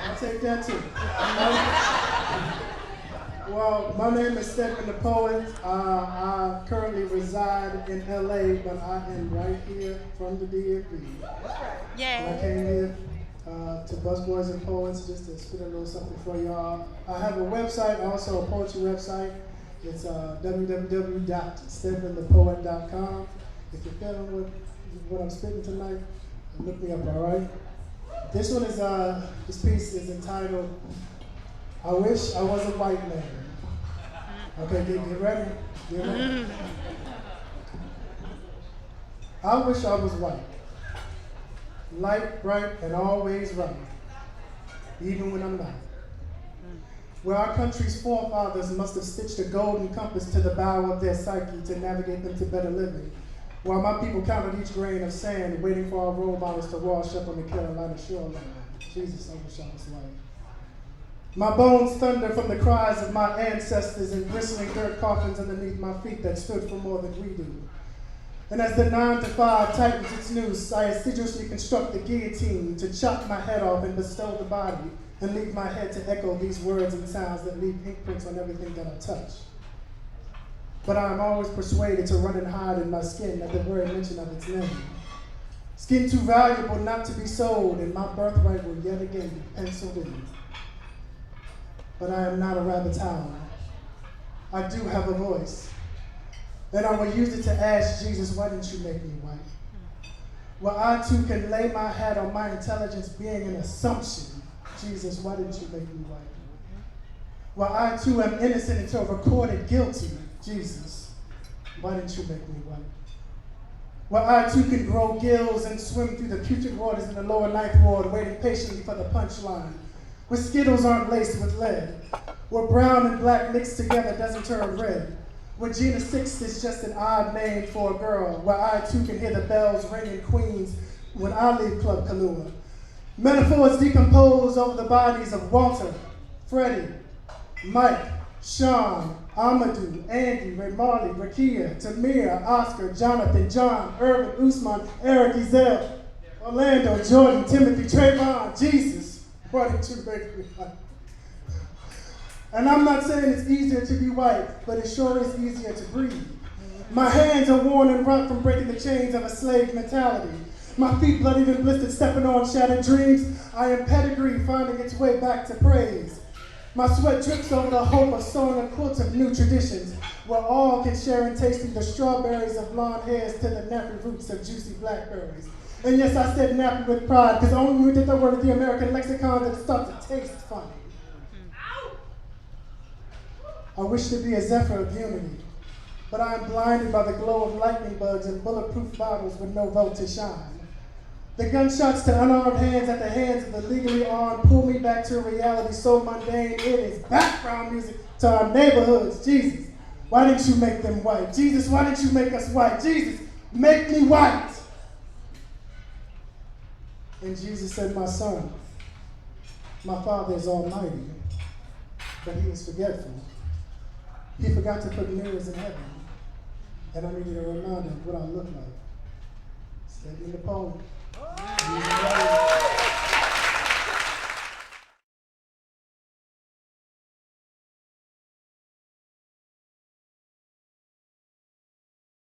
I'll take that too. Well, my name is Steadman the Poet. I currently reside in LA, but I am right here from the DMV. And I came here to Busboys and Poets just to spit a little something for y'all. I have a website, also a poetry website. It's www.steadmanthepoet.com. If you're feeling what I'm spitting tonight, look me up, all right? This one is, this piece is entitled, I Wish I Was a White Man. Okay, get ready? Get ready. I wish I was white. Light, bright, and always right. Even when I'm not. Where our country's forefathers must have stitched a golden compass to the bow of their psyche to navigate them to better living. While my people counted each grain of sand, waiting for our role models to wash up on the Carolina shoreline. Jesus, I wish I was white. My bones thunder from the cries of my ancestors in bristling dirt coffins underneath my feet that stood for more than we do. And as the 9 to 5 tightens its noose, I assiduously construct the guillotine to chop my head off and bestow the body and leave my head to echo these words and sounds that leave inkprints on everything that I touch. But I am always persuaded to run and hide in my skin at the very mention of its name. Skin too valuable not to be sold, and my birthright will yet again be penciled in. But I am not a rabbit's howl. I do have a voice. And I will use it to ask Jesus, why didn't you make me white? Well, I too can lay my hat on my intelligence being an assumption. Jesus, why didn't you make me white? Well, I too am innocent until recorded guilty. Jesus, why didn't you make me white? Well, I too can grow gills and swim through the putrid waters in the lower ninth ward, waiting patiently for the punchline. Where Skittles aren't laced with lead. Where brown and black mixed together doesn't turn red. Where Gina Sixth is just an odd name for a girl. Where I too can hear the bells ring in Queens when I leave Club Kalua. Metaphors decompose over the bodies of Walter, Freddie, Mike, Sean, Amadou, Andy, Ray Marley, Rakia, Tamir, Oscar, Jonathan, John, Irvin, Usman, Eric, Ezel, Orlando, Jordan, Timothy, Trayvon, Jesus. Why didn't you make me white? And I'm not saying it's easier to be white, but it sure is easier to breathe. My hands are worn and rough from breaking the chains of a slave mentality. My feet bloodied and blistered, stepping on shattered dreams. I am pedigree finding its way back to praise. My sweat drips over the hope of sewing a quilt of new traditions, where all can share in tasting the strawberries of blonde hairs to the nappy roots of juicy blackberries. And yes, I said nappy with pride, because only when we did the word of the American lexicon did it start to taste funny. I wish to be a zephyr of unity, but I am blinded by the glow of lightning bugs and bulletproof bottles with no vote to shine. The gunshots to unarmed hands at the hands of the legally armed pull me back to a reality so mundane it is background music to our neighborhoods. Jesus, why didn't you make them white? Jesus, why didn't you make us white? Jesus, make me white. And Jesus said, my son, my Father is almighty, but he was forgetful. He forgot to put mirrors in heaven, and I needed a reminder of what I look like. Steadman the Poet.